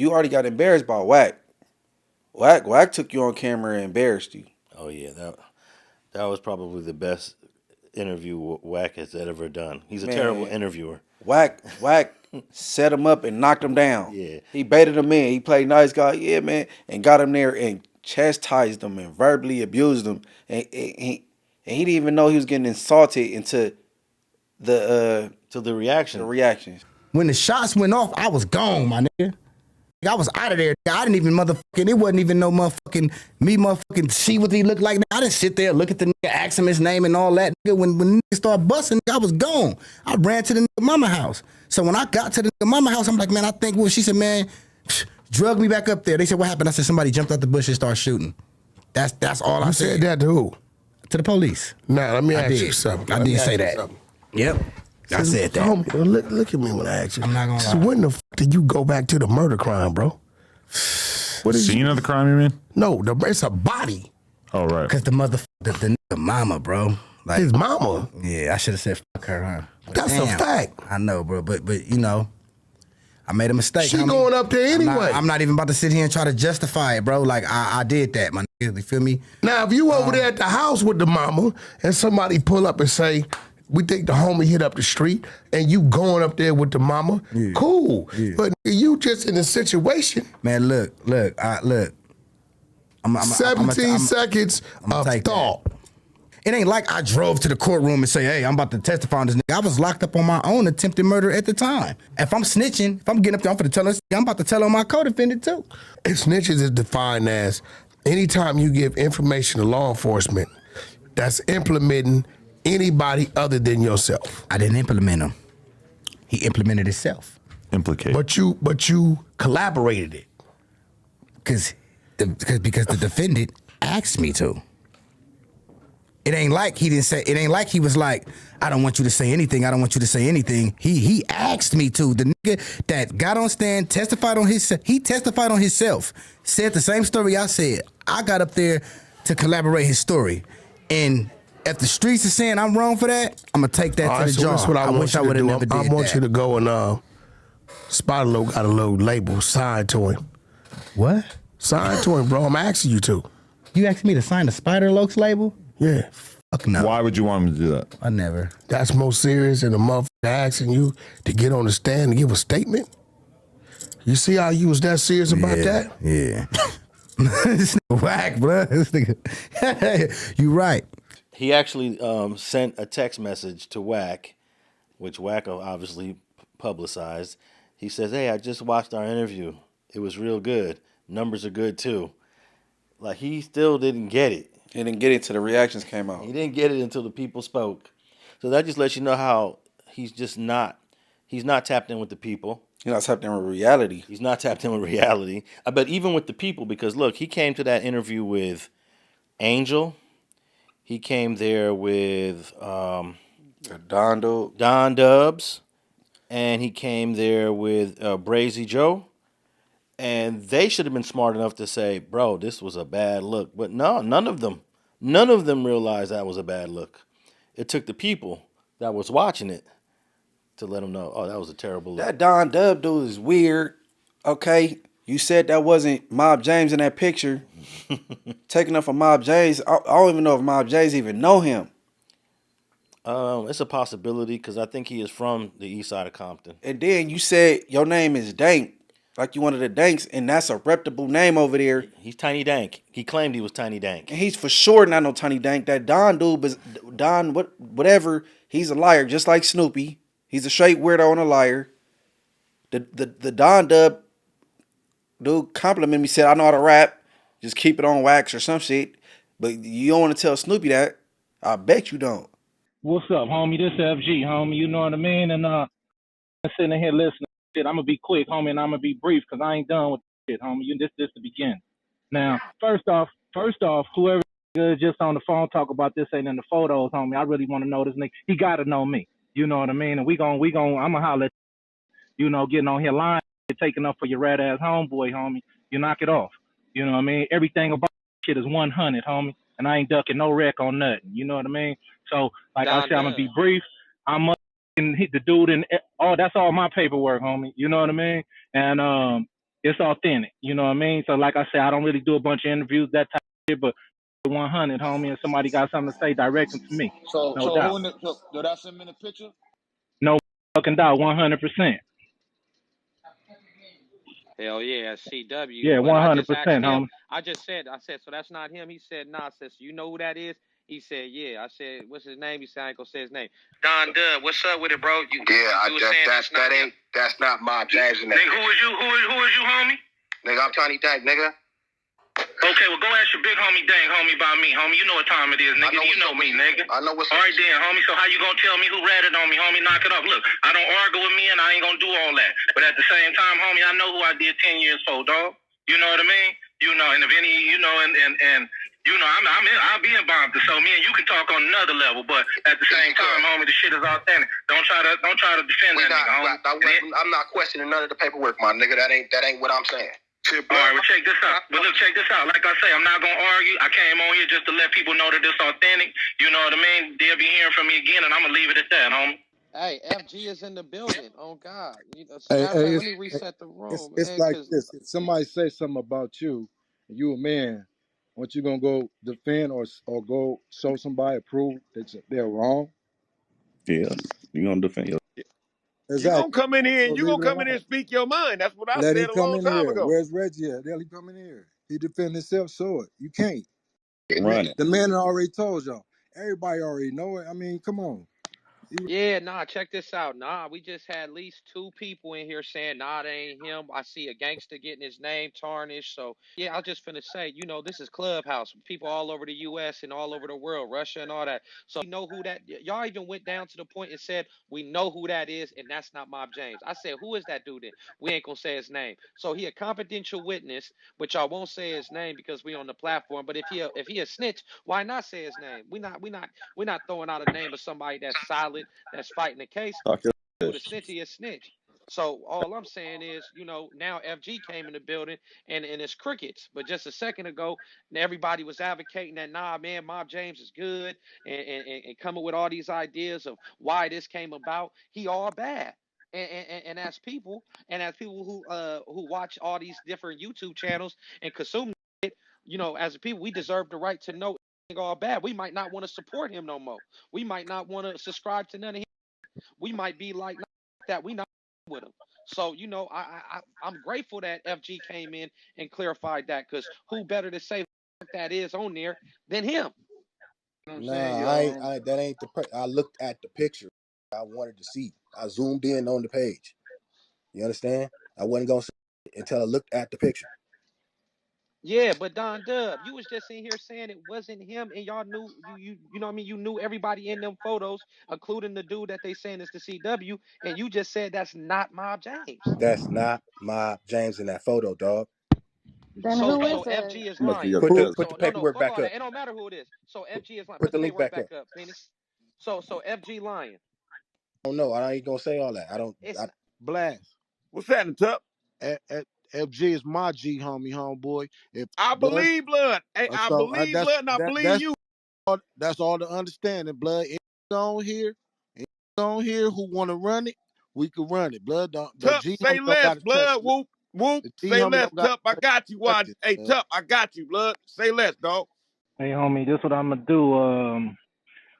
You already got embarrassed by Wack. Wack took you on camera and embarrassed you. Oh yeah, that was probably the best interview Wack has ever done. He's a terrible interviewer. Wack set him up and knocked him down. Yeah. He baited him in. He played nice guy, yeah, man, and got him there and chastised him and verbally abused him. And he didn't even know he was getting insulted into the reactions. When the shots went off, I was gone, my nigga. I was out of there. I didn't even it wasn't even no motherfucking me motherfucking see what he looked like. I didn't sit there, look at the nigga, ask him his name and all that. Nigga, when the nigga started busting, I was gone. I ran to the nigga mama house. So when I got to the nigga mama house, I'm like, man, I think she said, man, drug me back up there. They said, what happened? I said, somebody jumped out the bush and started shooting. That's all I said. You said that to who? To the police. Nah, let me ask you something. I did say that. Yep. I said that. Homie, look at me when I ask you. I'm not gonna lie. So when the fuck did you go back to the murder crime, bro? What is scene of the crime, you mean? No, it's a body. Oh, right. Because the nigga mama, bro. Like, his mama? Yeah, I should have said fuck her, huh? But that's a fact. I know, bro. But you know, I made a mistake. She going up there anyway. I'm not even about to sit here and try to justify it, bro. Like, I did that, my nigga. You feel me? Now, if you over there at the house with the mama and somebody pull up and say, we think the homie hit up the street, and you going up there with the mama, cool. Yeah. But you just in a situation. Man, look. 17 seconds of thought. It ain't like I drove to the courtroom and say, hey, I'm about to testify on this nigga. I was locked up on my own attempted murder at the time. If I'm snitching, if I'm getting up there, I'm going to tell us, I'm about to tell on my co-defendant too. And snitches is defined as anytime you give information to law enforcement that's implementing anybody other than yourself. I didn't implement him. He implemented himself. Implicate. But you collaborated it. Because the defendant asked me to. It ain't like he didn't say, it ain't like he was like, I don't want you to say anything. I don't want you to say anything. He asked me to. The nigga that got on stand, testified on himself, said the same story I said. I got up there to collaborate his story. And if the streets are saying I'm wrong for that, I'm going to take that to the jar. That's what I wish I would have never did. I want that. you to go and Spotalo got a little label signed to him. What? Signed to him, bro. I'm asking you to. You asked me to sign the Spider Lokes label? Yeah. Fuck no. Why would you want him to do that? I never. That's more serious than a motherfucker asking you to get on the stand and give a statement. You see how you was that serious about that? Yeah. This nigga whack, bro. This nigga. You right. He actually sent a text message to Wack, which Wack obviously publicized. He says, hey, I just watched our interview. It was real good. Numbers are good too. Like, he still didn't get it. He didn't get it till the reactions came out. He didn't get it until the people spoke. So that just lets you know how he's not tapped in with the people. He's not tapped in with reality. He's not tapped in with reality. But even with the people, because look, he came to that interview with Angel. He came there with Don Dubbs. And he came there with Brazy Joe. And they should have been smart enough to say, bro, this was a bad look. But no, none of them realized that was a bad look. It took the people that was watching it to let them know, oh, that was a terrible look. That Don Dubb dude is weird. Okay, you said that wasn't Mob James in that picture. Taking up for Mob James. I don't even know if Mob James even know him. It's a possibility because I think he is from the east side of Compton. And then you said your name is Dank. Like you one of the Danks, and that's a reputable name over there. He's Tiny Dank. He claimed he was Tiny Dank. And he's for sure not no Tiny Dank. That Don dude, whatever, he's a liar, just like Snoopy. He's a straight weirdo and a liar. The Don Dubb dude complimented me, said, I know how to rap. Just keep it on wax or some shit. But you don't want to tell Snoopy that. I bet you don't. What's up, homie? This FG, homie. You know what I mean? And I'm sitting here listening. Shit, I'm gonna be quick, homie, and I'm gonna be brief because I ain't done with shit, homie. This the beginning. Now, first off, whoever is just on the phone talk about this ain't in the photos, homie. I really want to know this nigga. He gotta know me. You know what I mean? And we gon' I'm gonna holler at you know, getting on here lying, taking up for your rat ass homeboy, homie. You knock it off. You know what I mean? Everything about shit is 100, homie, and I ain't ducking no wreck on nothing. You know what I mean? So, like I said, I'm gonna be brief. I'm hit the dude and that's all my paperwork, homie. You know what I mean? And it's authentic. You know what I mean? So like I said, I don't really do a bunch of interviews, that type of shit, but 100, homie, and somebody got something to say, direct them to me. So No so doubt. who in the so, did I send him in the picture? No fucking doubt, 100%. Hell yeah, CW. Yeah, But I just 100%, asked him. homie. I said, so that's not him. He said, nah. I said, so you know who that is? He said, yeah. I said, what's his name? He said, I ain't gonna say his name. Don Dubb, what's up with it, bro? That's not my James in that. Nigga, who is you, homie? Nigga, I'm Tiny Dank, nigga. Okay, well, go ask your big homie Dank, homie, about me, homie. You know what time it is, nigga. You know me, nigga. I know what's all up. right, then, homie. So how you gonna tell me who ratted on me, homie? Knock it off. Look, I don't argue with me, and I ain't gonna do all that. But at the same time, homie, I know who I did 10 years for, dog. You know what I mean? You know, and if any, you know, and you know, I'll be involved. So me and you can talk on another level. But at the same time, homie, the shit is authentic. Don't try to defend that nigga, homie. I'm not questioning none of the paperwork, my nigga. That ain't what I'm saying. All right, well, check this out. But look, check this out. Like I say, I'm not going to argue. I came on here just to let people know that it's authentic. You know what I mean? They'll be hearing from me again, and I'm going to leave it at that, homie. Hey, FG is in the building. Oh God. You know, Hey, matter of fact, let me reset the room, it's man. like Cause this. If somebody say something about you, and you a man, aren't you gonna go defend or go show somebody, prove that they're wrong? Yeah, you gonna defend your. You gonna Exactly. come in here So and you leave gonna it come in here alone. and speak your mind. That's what I Let him said a come long in time here. ago. Where's Reggie at? Let him come in here. He defend himself. Show it. You can't. Running. The man already told y'all. Everybody already know it. I mean, come on. yeah, nah, check this out. Nah, we just had at least 2 people in here saying, nah, that ain't him. I see a gangster getting his name tarnished. So, yeah, I was just finna say, you know, this is Clubhouse. People all over the U.S. and all over the world, Russia and all that. So, you know who that, y'all even went down to the point and said, we know who that is, and that's not Mob James. I said, who is that dude then? We ain't gonna say his name. So, he a confidential witness, but y'all won't say his name because we on the platform. But if he a snitch, why not say his name? We're not throwing out a name of somebody that's solid, that's fighting the case. Talk your Who the shit. snitchy is snitch. So all I'm saying is, you know, now FG came in the building and it's crickets. But just a second ago, everybody was advocating that, nah, man, Mob James is good and coming with all these ideas of why this came about. He all bad. And as people who watch all these different YouTube channels and consume it, you know, as a people, we deserve the right to know all bad. We might not want to support him no more. We might not want to subscribe to none of him. We might be like that. We not with him. So you know, I'm grateful that FG came in and clarified that, because who better to say that is on there than him? You know what I'm saying, Nah, that ain't the. I looked at the picture. I wanted to see. I zoomed in on the page. You understand? I wasn't gonna say it until I looked at the picture. Yeah, but Don Dubb, you was just in here saying it wasn't him, and y'all knew you know what I mean. You knew everybody in them photos, including the dude that they saying is the CW, and you just said that's not Mob James. That's not my James in that photo, dog. Then So who is it? FG is Must be lying. your Put the cousin. put the So no, paperwork fuck back all up. that. It don't matter who it is. So FG is lying. Put Put the the link paperwork back up. back up, Phoenix. So FG lying. I don't know. I ain't gonna say all that. I don't. It's Blast. What's happening, Tup? FG is my G homie, homeboy. If I blood, believe blood. Hey, I so believe blood and I believe you. that's all the understanding. Blood is on here. On here who want to run it, we can run it. Blood don't. The Tup, G say homie don't less, got to touch blood. it. Whoop, whoop. The G Say homie less, don't got Tup. I to got you. touch Why? it. Hey, Tup, I got you, blood. Say less, dog. Hey, homie, this is what I'm going to do.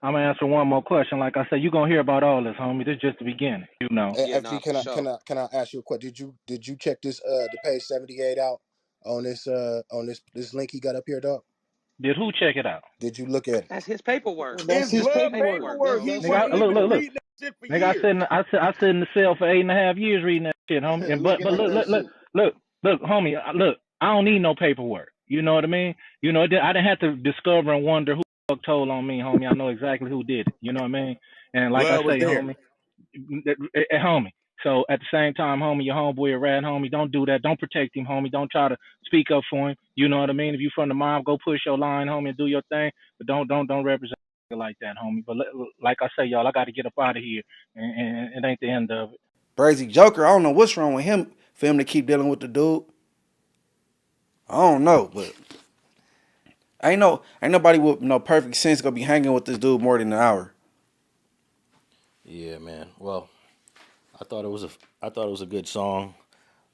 I'm going to answer one more question. Like I said, you're going to hear about all this, homie. This is just the beginning, you know. Hey, yeah, nah, FG, for sure. can I ask you a question? Did you check this the page 78 out on this link he got up here, dog? Did who check it out? Did you look at it? That's his paperwork. That's It's his That's his blood paperwork, paperwork, paperwork. bro. bro. He That's his Nigga, wasn't even paperwork. look. reading that shit for Nigga, years. I sit in the cell for 8.5 years reading that shit, homie. And but Looking at look, that shit. homie, look. I don't need no paperwork. You know what I mean? You know, I didn't have to discover and wonder who the fuck told on me, homie. I know exactly who did it. You know what I mean? And like I Blood was say, there. homie, homie. So at the same time, homie, your homeboy a rat, homie. Don't do that. Don't protect him, homie. Don't try to speak up for him. You know what I mean? If you from the mob, go push your line, homie, and do your thing. But don't represent like that, homie. But like I say, y'all, I got to get up out of here, and it ain't the end of it. Brazy Joker, I don't know what's wrong with him for him to keep dealing with the dude. I don't know, but ain't nobody with no perfect sense gonna be hanging with this dude more than an hour. Yeah, man. Well, I thought it was a good song.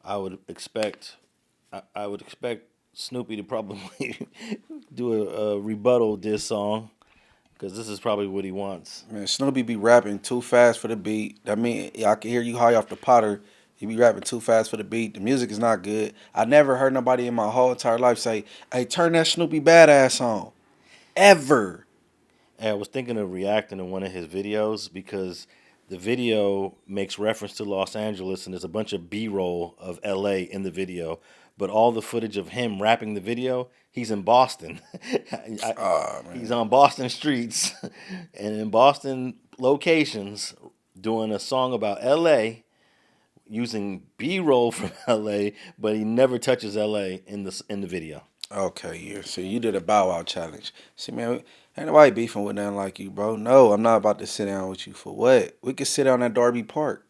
I would expect Snoopy to probably do a rebuttal diss song because this is probably what he wants. Man, Snoopy be rapping too fast for the beat. I mean, I can hear you high off the Potter. He be rapping too fast for the beat. The music is not good. I never heard nobody in my whole entire life say, "Hey, turn that Snoopy BadAzz on." Ever. And I was thinking of reacting to one of his videos because the video makes reference to Los Angeles and there's a bunch of B-roll of LA in the video, but all the footage of him rapping the video, he's in Boston. He's on Boston streets and in Boston locations doing a song about LA using B-roll from LA, but he never touches LA in the video. Okay, yeah. So you did a Bow Wow challenge. See, man, ain't nobody beefing with nothing like you, bro. No, I'm not about to sit down with you for what? We could sit down at Darby Park.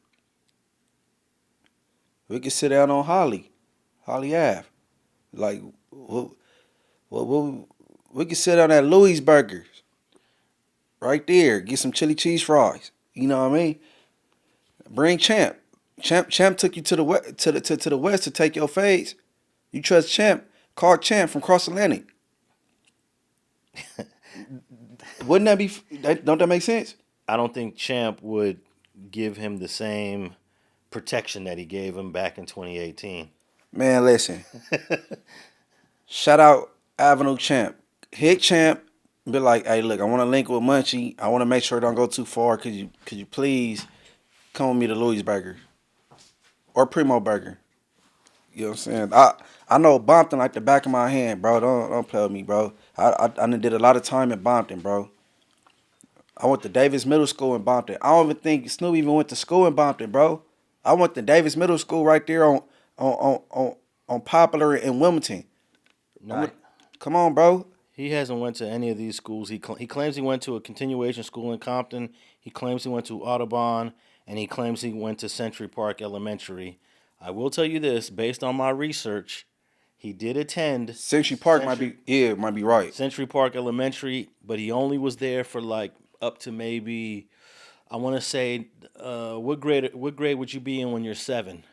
We could sit down on Holly Ave. Like, we could sit down at Louis Burgers, right there. Get some chili cheese fries. You know what I mean? Bring Champ. Champ took you to the west to the west to take your fades. You trust Champ? Call Champ from Cross Atlantic. Wouldn't that be? Don't that make sense? I don't think Champ would give him the same protection that he gave him back in 2018. Man, listen. Shout out Avenue Champ. Hit Champ. Be like, hey, look, I want to link with Munchie. I want to make sure it don't go too far. Could you please come with me to Louis Burger or Primo Burger? You know what I'm saying? I know Bompton like the back of my hand, bro. Don't play with me, bro. I done did a lot of time in Bompton, bro. I went to Davis Middle School in Bompton. I don't even think Snoop even went to school in Bompton, bro. I went to Davis Middle School right there on Poplar in Wilmington. Nah, Come on, bro. he hasn't went to any of these schools. He claims he went to a continuation school in Compton. He claims he went to Audubon, and he claims he went to Century Park Elementary. I will tell you this, based on my research, he did attend Century Park might be right. Century Park Elementary, but he only was there for like up to maybe, I want to say, what grade would you be in when you're 7?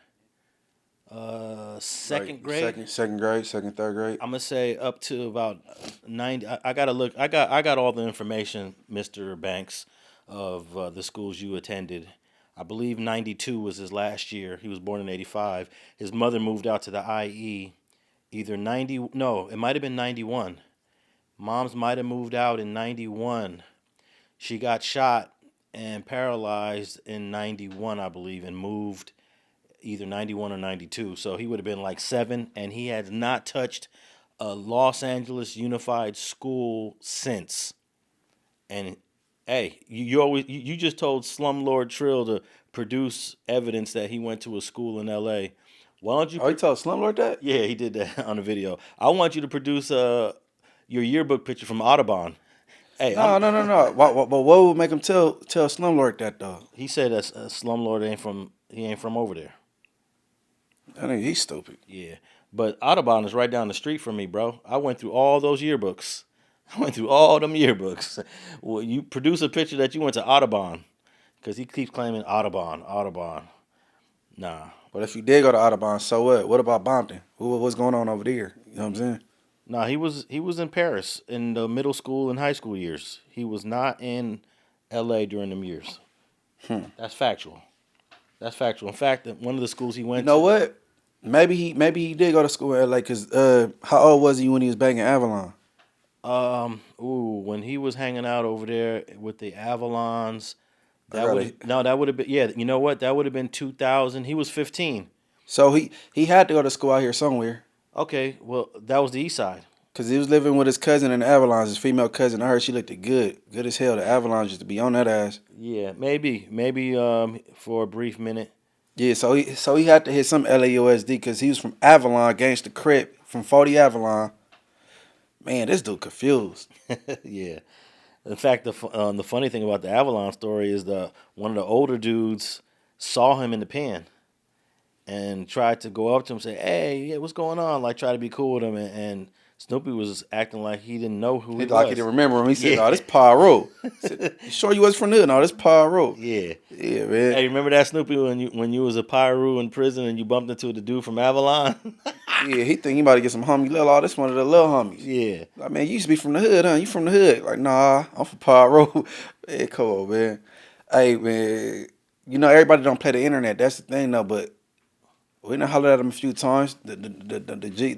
Second grade. Second grade, third grade. I'm gonna say up to about 90. I gotta look. I got all the information, Mr. Banks, of the schools you attended. I believe 92 was his last year. He was born in 85. His mother moved out to the IE, either 90. No, it might have been 91. Mom's might have moved out in 91. She got shot and paralyzed in 91, I believe, and moved either 91 or 92. So he would have been like 7, and he has not touched a Los Angeles Unified School since. And hey, you just told Slumlord Trill to produce evidence that he went to a school in L.A. Why don't you? Oh, you told Slumlord that? Yeah, he did that on a video. I want you to produce your yearbook picture from Audubon. Hey, No. But what would make him tell Slumlord that though? He said that Slumlord ain't from over there. I think he's stupid. Yeah, but Audubon is right down the street from me, bro. I went through all those yearbooks. I went through all them yearbooks. Well, you produce a picture that you went to Audubon, because he keeps claiming Audubon. Nah. But if you did go to Audubon, so what? What about Bompton? What's going on over there? You know what I'm saying? Nah, he was in Paris in the middle school and high school years. He was not in L.A. during them years. That's factual. In fact, one of the schools he went You know what? Maybe he did go to school in L.A. Because how old was he when he was banging Avalon? When he was hanging out over there with the Avalons, that would have been, yeah, you know what? That would have been 2000. He was 15. So he had to go to school out here somewhere. Okay, well, that was the east side. Because he was living with his cousin in the Avalons, his female cousin. I heard she looked good as hell. The Avalons used to be on that ass. Yeah, maybe for a brief minute. Yeah, so he had to hit some LAUSD because he was from Avalon, Gangsta Crip, from 40 Avalon. Man, this dude confused. Yeah. In fact, the funny thing about the Avalon story is one of the older dudes saw him in the pen and tried to go up to him and say, "Hey, yeah, what's going on?" Like, try to be cool with him, and Snoopy was acting like he didn't know who he He was. like he didn't remember him. He said, Yeah. "No, this Pyro." He said, "You sure you was from the hood?" "No, this Pyro." Yeah. Yeah, man. Hey, remember that Snoopy when you was a Pyro in prison and you bumped into the dude from Avalon? Yeah, he think he about to get some homie little. Oh, this one of the little homies. Yeah. Like, man, you used to be from the hood, huh? You from the hood? Like, nah, I'm from Pyro. Man, come on, man. Hey, man, you know everybody don't play the internet. That's the thing, though. But we done hollered at him a few times. The G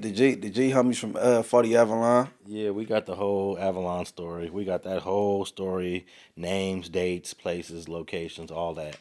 homies from 40 Avalon. Yeah, we got the whole Avalon story. We got that whole story, names, dates, places, locations, all that.